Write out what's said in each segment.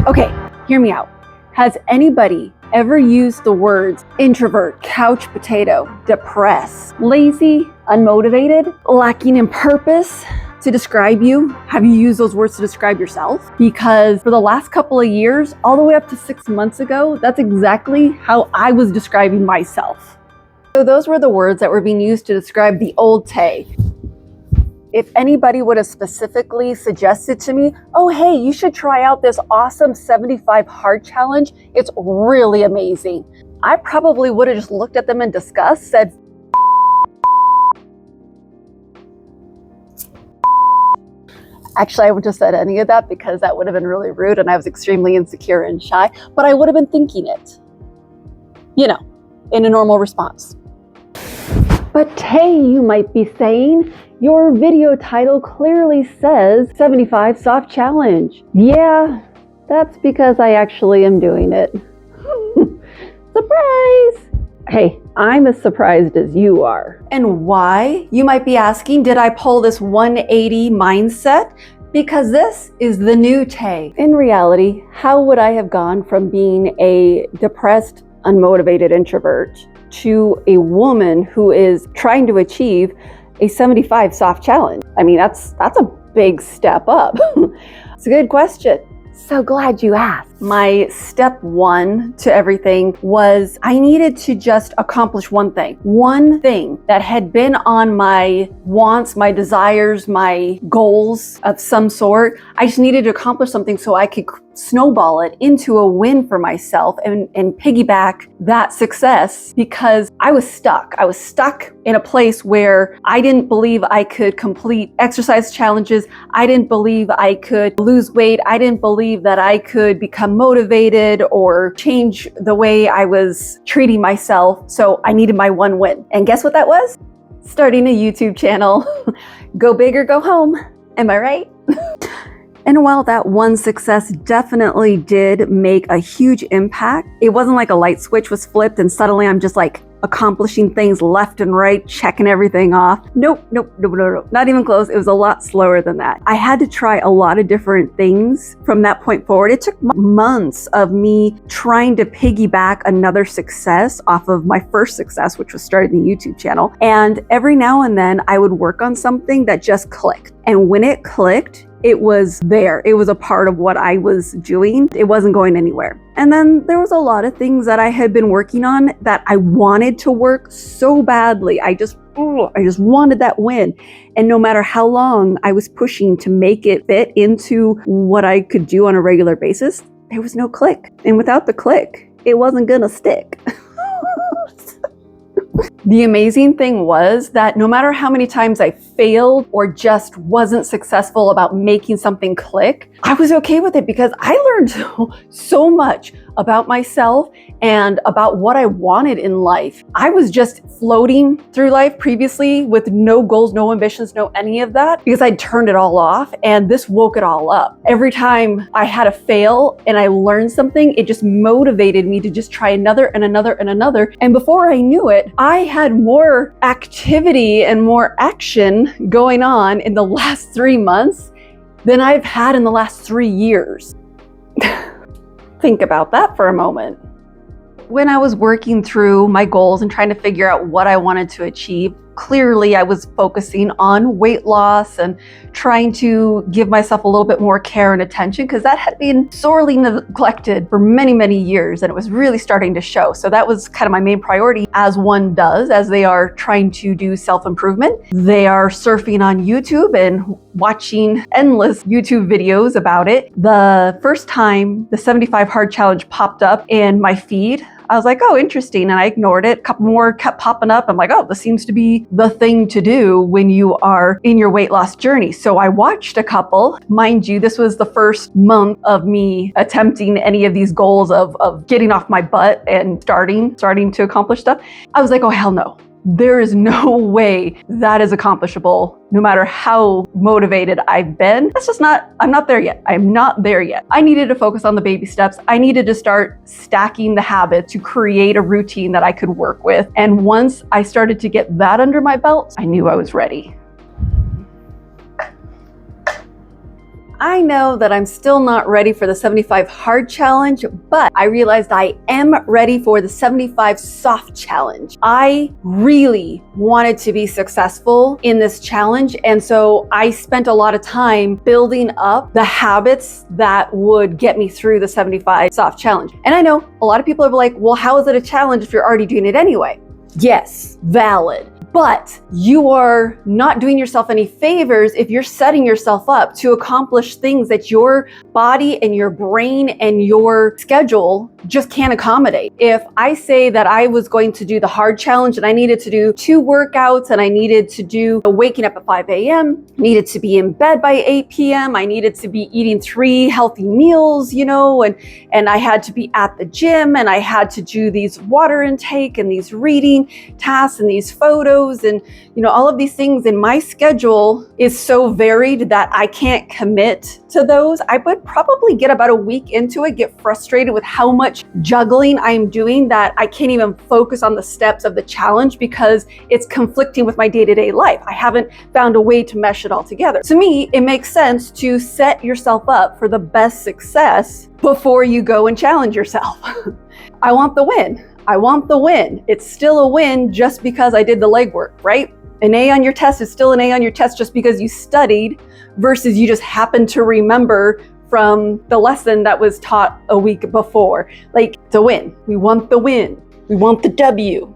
Okay, hear me out. Has anybody ever used the words introvert, couch potato, depressed, lazy, unmotivated, lacking in purpose to describe you? Have you used those words to describe yourself? Because for the last couple of years, all the way up to 6 months ago, that's exactly how I was describing myself. So those were the words that were being used to describe the old Tay. If anybody would have specifically suggested to me, oh, hey, you should try out this awesome 75 hard challenge, it's really amazing, I probably would have just looked at them in disgust, said, actually, I wouldn't have said any of that because that would have been really rude and I was extremely insecure and shy, but I would have been thinking it, you know, in a normal response. But Tay, you might be saying, your video title clearly says 75 soft challenge. Yeah, that's because I actually am doing it. Surprise! Hey, I'm as surprised as you are. And why? You might be asking, did I pull this 180 mindset? Because this is the new Tay. In reality, how would I have gone from being a depressed, unmotivated introvert to a woman who is trying to achieve a 75 soft challenge? I mean, that's a big step up. It's a good question. So glad you asked. My step one to everything was I needed to just accomplish one thing that had been on my wants, my desires, my goals of some sort. I just needed to accomplish something so I could snowball it into a win for myself and piggyback that success, because I was stuck. I was stuck in a place where I didn't believe I could complete exercise challenges. I didn't believe I could lose weight. I didn't believe that I could become motivated or change the way I was treating myself. So I needed my one win. And guess what that was? Starting a YouTube channel. Go big or go home. Am I right? And while that one success definitely did make a huge impact, it wasn't like a light switch was flipped and suddenly I'm just like accomplishing things left and right, checking everything off. Nope, not even close. It was a lot slower than that. I had to try a lot of different things from that point forward. It took months of me trying to piggyback another success off of my first success, which was starting the YouTube channel. And every now and then I would work on something that just clicked. And when it clicked, it was there. It was a part of what I was doing. It wasn't going anywhere. And then there was a lot of things that I had been working on that I wanted to work so badly. I just wanted that win. And no matter how long I was pushing to make it fit into what I could do on a regular basis, there was no click. And without the click, it wasn't gonna stick. The amazing thing was that no matter how many times I failed or just wasn't successful about making something click, I was okay with it because I learned so much about myself and about what I wanted in life. I was just floating through life previously with no goals, no ambitions, no any of that, because I'd turned it all off, and this woke it all up. Every time I had a fail and I learned something, it just motivated me to just try another and another and another. And before I knew it, I had more activity and more action going on in the last 3 months than I've had in the last 3 years. Think about that for a moment. When I was working through my goals and trying to figure out what I wanted to achieve, clearly I was focusing on weight loss and trying to give myself a little bit more care and attention, because that had been sorely neglected for many, many years and it was really starting to show. So that was kind of my main priority, as one does as they are trying to do self-improvement. They are surfing on YouTube and watching endless YouTube videos about it. The first time the 75 hard challenge popped up in my feed, I was like, oh, interesting. And I ignored it. A couple more kept popping up. I'm like, oh, this seems to be the thing to do when you are in your weight loss journey. So I watched a couple. Mind you, this was the first month of me attempting any of these goals of getting off my butt and starting to accomplish stuff. I was like, oh, hell no. There is no way that is accomplishable, no matter how motivated I've been. I'm not there yet. I'm not there yet. I needed to focus on the baby steps. I needed to start stacking the habits to create a routine that I could work with. And once I started to get that under my belt, I knew I was ready. I know that I'm still not ready for the 75 hard challenge, but I realized I am ready for the 75 soft challenge. I really wanted to be successful in this challenge, and so I spent a lot of time building up the habits that would get me through the 75 soft challenge. And I know a lot of people are like, well, how is it a challenge if you're already doing it anyway? Yes, valid. But you are not doing yourself any favors if you're setting yourself up to accomplish things that your body and your brain and your schedule just can't accommodate. If I say that I was going to do the hard challenge and I needed to do 2 workouts and I needed to do waking up at 5 a.m., needed to be in bed by 8 p.m., I needed to be eating 3 healthy meals, and I had to be at the gym and I had to do these water intake and these reading tasks and these photos and all of these things, and my schedule is so varied that I can't commit to those. I would probably get about a week into it, get frustrated with how much juggling I'm doing that I can't even focus on the steps of the challenge because it's conflicting with my day-to-day life. I haven't found a way to mesh it all together. To me, it makes sense to set yourself up for the best success before you go and challenge yourself. I want the win. I want the win. It's still a win just because I did the legwork, right? An A on your test is still an A on your test just because you studied versus you just happened to remember from the lesson that was taught a week before. Like, it's a win. We want the win. We want the W.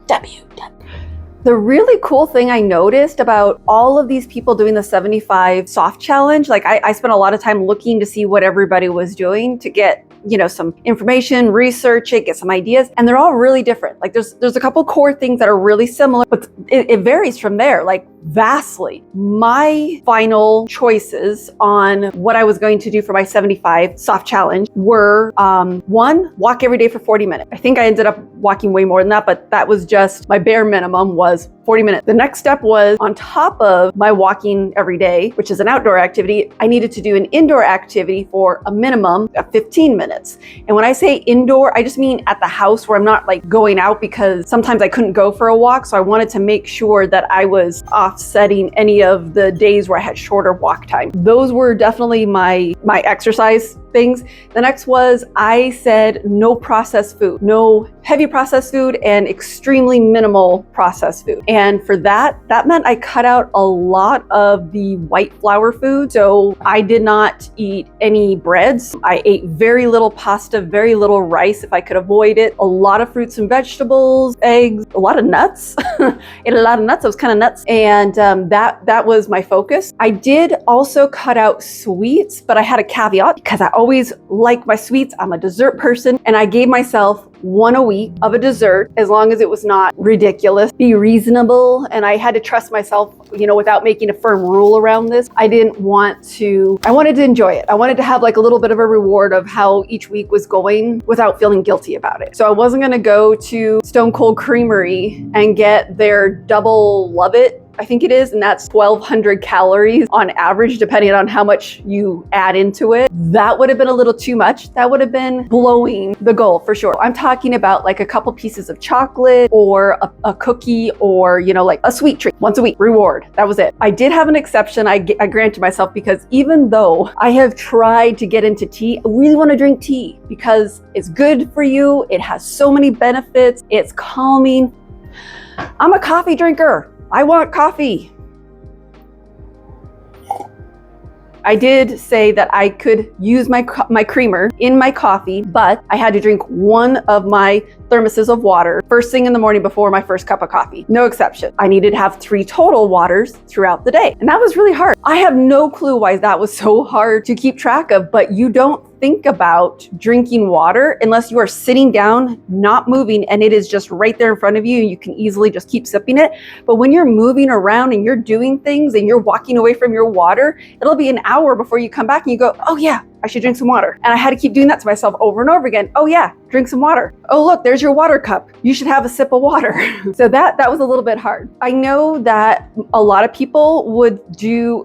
W. The really cool thing I noticed about all of these people doing the 75 soft challenge, like I spent a lot of time looking to see what everybody was doing to get some information, research it, get some ideas, and they're all really different. Like there's a couple core things that are really similar, but it varies from there, like vastly. My final choices on what I was going to do for my 75 soft challenge were 1, walk every day for 40 minutes. I think I ended up walking way more than that, but that was just my bare minimum was 40 minutes. The next step was, on top of my walking every day, which is an outdoor activity, I needed to do an indoor activity for a minimum of 15 minutes. And when I say indoor, I just mean at the house, where I'm not like going out, because sometimes I couldn't go for a walk. So I wanted to make sure that I was offsetting any of the days where I had shorter walk time. Those were definitely my exercise things. The next was, I said no processed food, no heavy processed food, and extremely minimal processed food. And for that meant I cut out a lot of the white flour food. So I did not eat any breads. I ate very little pasta, very little rice if I could avoid it. A lot of fruits and vegetables, eggs, a lot of nuts. Ate a lot of nuts. I was kind of nuts. And that was my focus. I did also cut out sweets, but I had a caveat because I always like my sweets. I'm a dessert person, and I gave myself 1 a week of a dessert, as long as it was not ridiculous, be reasonable. And I had to trust myself, without making a firm rule around this. I wanted to enjoy it. I wanted to have like a little bit of a reward of how each week was going without feeling guilty about it. So I wasn't going to go to Stone Cold Creamery and get their double love it, I think it is, and that's 1,200 calories on average, depending on how much you add into it. That would have been a little too much. That would have been blowing the goal for sure. I'm talking about like a couple pieces of chocolate or a cookie, or like a sweet treat once a week reward. That was it. I did have an exception I granted myself, because even though I have tried to get into tea, I really want to drink tea because it's good for you. It has so many benefits. It's calming. I'm a coffee drinker. I want coffee. I did say that I could use my creamer in my coffee, but I had to drink 1 of my thermoses of water first thing in the morning before my first cup of coffee. No exception. I needed to have 3 total waters throughout the day. And that was really hard. I have no clue why that was so hard to keep track of, but you don't think about drinking water unless you are sitting down, not moving, and it is just right there in front of you. You can easily just keep sipping it. But when you're moving around and you're doing things and you're walking away from your water, it'll be an hour before you come back and you go, oh yeah, I should drink some water. And I had to keep doing that to myself over and over again. Oh yeah, drink some water. Oh look, there's your water cup. You should have a sip of water. So that was a little bit hard. I know that a lot of people would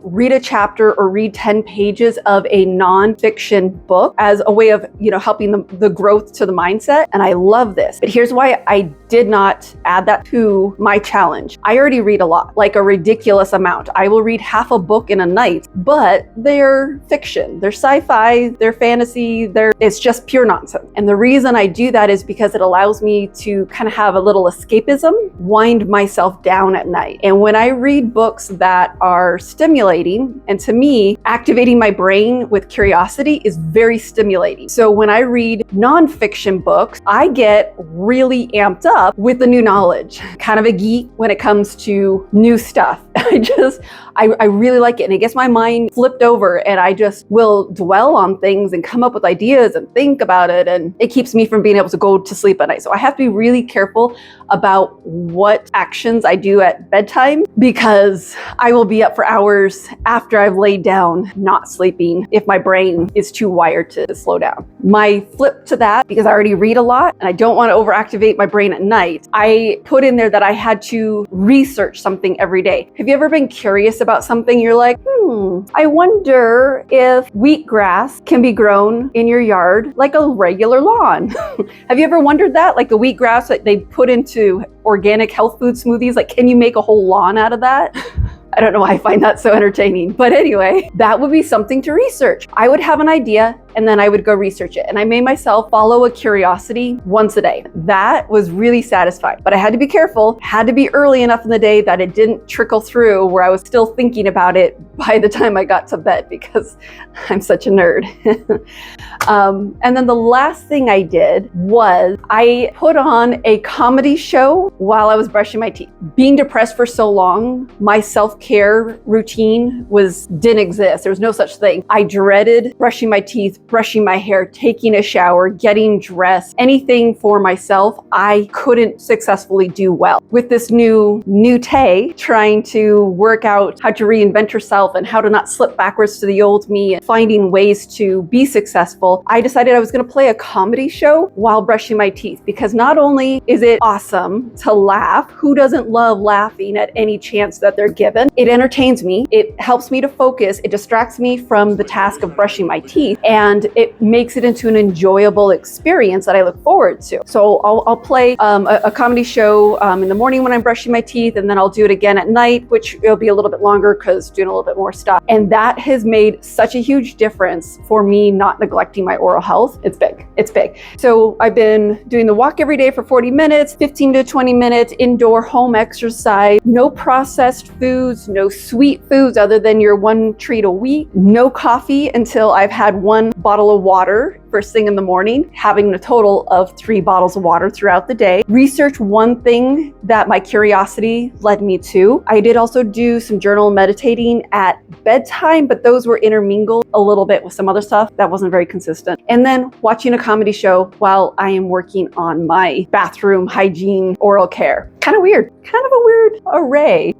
read a chapter or read 10 pages of a nonfiction book as a way of, helping the growth to the mindset. And I love this. But here's why I did not add that to my challenge. I already read a lot, like a ridiculous amount. I will read half a book in a night, but they're fiction, they're sci-fi, they're fantasy, it's just pure nonsense. And the reason I do that is because it allows me to kind of have a little escapism, wind myself down at night. And when I read books that are stimulating, and to me, activating my brain with curiosity is very stimulating. So when I read nonfiction books, I get really amped up with the new knowledge. Kind of a geek when it comes to new stuff. I really like it. And it gets my mind flipped over, and I just will dwell on things and come up with ideas and think about it. And it keeps me from being able to go to sleep at night. So I have to be really careful about what actions I do at bedtime, because I will be up for hours after I've laid down, not sleeping, if my brain is too wired to slow down. My flip to that, because I already read a lot and I don't want to overactivate my brain at night, I put in there that I had to research something every day. Have you ever been curious about something? You're like, I wonder if wheatgrass can be grown in your yard like a regular lawn. Have you ever wondered that? Like the wheatgrass that they put into organic health food smoothies, like can you make a whole lawn out of that? I don't know why I find that so entertaining. But anyway, that would be something to research. I would have an idea and then I would go research it. And I made myself follow a curiosity once a day. That was really satisfying. But I had to be careful, had to be early enough in the day that it didn't trickle through where I was still thinking about it by the time I got to bed, because I'm such a nerd. And then the last thing I did was I put on a comedy show while I was brushing my teeth. Being depressed for so long, my self-care routine didn't exist. There was no such thing. I dreaded brushing my teeth, brushing my hair, taking a shower, getting dressed, anything for myself. I couldn't successfully do well. With this new Tay, trying to work out how to reinvent yourself and how to not slip backwards to the old me and finding ways to be successful, I decided I was going to play a comedy show while brushing my teeth, because not only is it awesome to laugh, who doesn't love laughing at any chance that they're given? It entertains me, it helps me to focus, it distracts me from the task of brushing my teeth, and it makes it into an enjoyable experience that I look forward to. So I'll play a comedy show in the morning when I'm brushing my teeth, and then I'll do it again at night, which it'll be a little bit longer because doing a little bit more stuff. And that has made such a huge difference for me not neglecting my oral health. It's big. It's big. So I've been doing the walk every day for 40 minutes, 15 to 20 minutes, indoor home exercise, no processed foods, no sweet foods other than your one treat a week, no coffee until I've had one bottle of water first thing in the morning, having a total of 3 bottles of water throughout the day. Research one thing that my curiosity led me to. I did also do some journal meditating at bedtime, but those were intermingled a little bit with some other stuff that wasn't very consistent. And then watching a comedy show while I am working on my bathroom hygiene oral care. Kind of weird, kind of a weird array.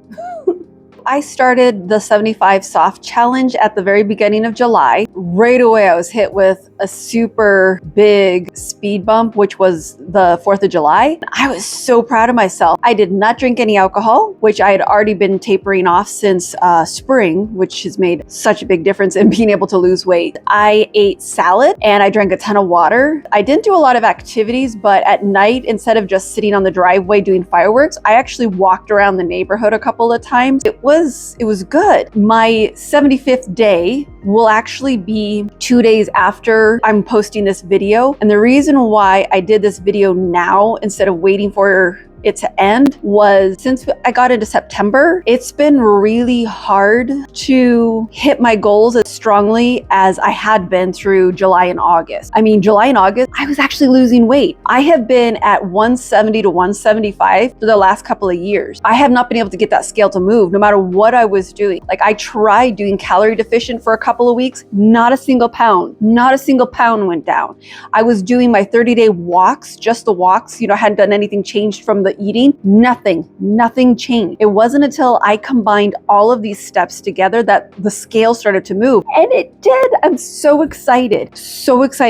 I started the 75 Soft Challenge at the very beginning of July. Right away, I was hit with a super big speed bump, which was the 4th of July. I was so proud of myself. I did not drink any alcohol, which I had already been tapering off since spring, which has made such a big difference in being able to lose weight. I ate salad and I drank a ton of water. I didn't do a lot of activities, but at night, instead of just sitting on the driveway doing fireworks, I actually walked around the neighborhood a couple of times. It was good. My 75th day will actually be 2 days after I'm posting this video. And the reason why I did this video now instead of waiting for it to end was, since I got into September, it's been really hard to hit my goals as strongly as I had been through July and August. I mean, July and August, I was actually losing weight. I have been at 170 to 175 for the last couple of years. I have not been able to get that scale to move no matter what I was doing. Like, I tried doing calorie deficient for a couple of weeks, not a single pound went down. I was doing my 30-day walks, just the walks, I hadn't done anything changed from the the eating, nothing changed. It wasn't until I combined all of these steps together that the scale started to move. And it did. I'm so excited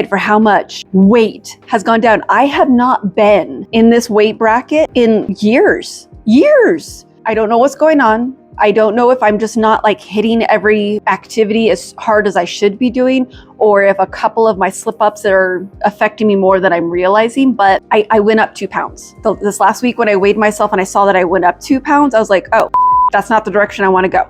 for how much weight has gone down. I have not been in this weight bracket in years. I don't know what's going on. I don't know if I'm just not like hitting every activity as hard as I should be doing, or if a couple of my slip-ups are affecting me more than I'm realizing, but I went up 2 pounds. This last week when I weighed myself and I saw that I went up 2 pounds, I was like, oh, that's not the direction I want to go.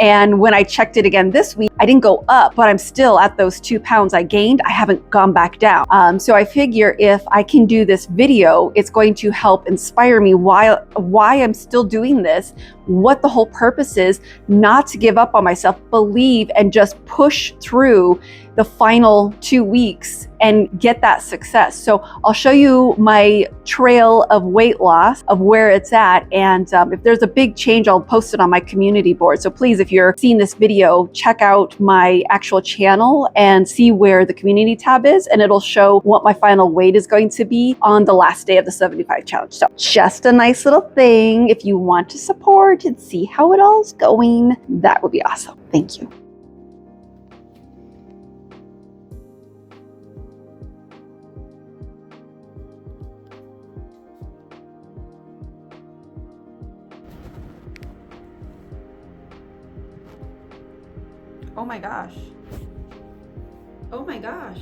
And when I checked it again this week, I didn't go up, but I'm still at those 2 pounds I gained. I haven't gone back down. So I figure if I can do this video, it's going to help inspire me why I'm still doing this, what the whole purpose is, not to give up on myself, believe, and just push through the final 2 weeks and get that success. So I'll show you my trail of weight loss, of where it's at. And if there's a big change, I'll post it on my community board. So please, if you're seeing this video, check out my actual channel and see where the community tab is, and it'll show what my final weight is going to be on the last day of the 75 challenge. So just a nice little thing. If you want to support and see how it all's going, that would be awesome. Thank you. Oh my gosh. Oh my gosh.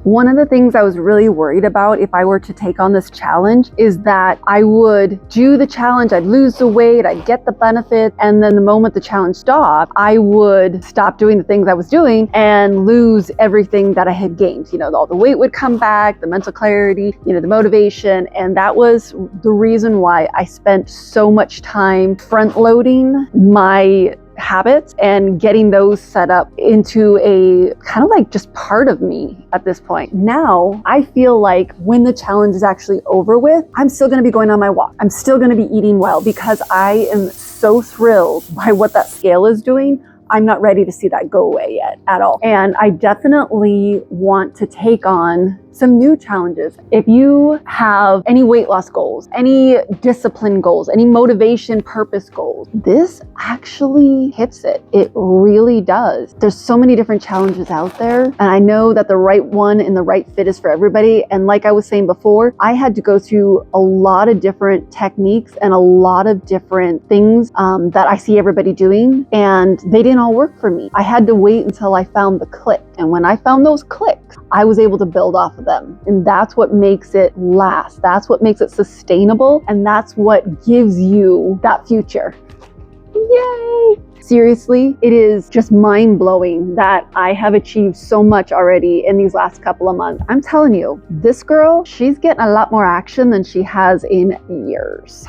One of the things I was really worried about if I were to take on this challenge is that I would do the challenge, I'd lose the weight, I'd get the benefit, and then the moment the challenge stopped, I would stop doing the things I was doing and lose everything that I had gained. You know, all the weight would come back, the mental clarity, you know, the motivation, and that was the reason why I spent so much time front loading my habits and getting those set up into a kind of like just part of me at this point. Now I feel like when the challenge is actually over with, I'm still going to be going on my walk. I'm still going to be eating well because I am so thrilled by what that scale is doing. I'm not ready to see that go away yet at all. And I definitely want to take on some new challenges. If you have any weight loss goals, any discipline goals, any motivation, purpose goals, this actually hits it. It really does. There's so many different challenges out there, and I know that the right one and the right fit is for everybody. And like I was saying before, I had to go through a lot of different techniques and a lot of different things that I see everybody doing, and they didn't all work for me. I had to wait until I found the click. And when I found those clicks, I was able to build off of them. And that's what makes it last. That's what makes it sustainable. And that's what gives you that future. Yay! Seriously, it is just mind-blowing that I have achieved so much already in these last couple of months. I'm telling you, this girl, she's getting a lot more action than she has in years.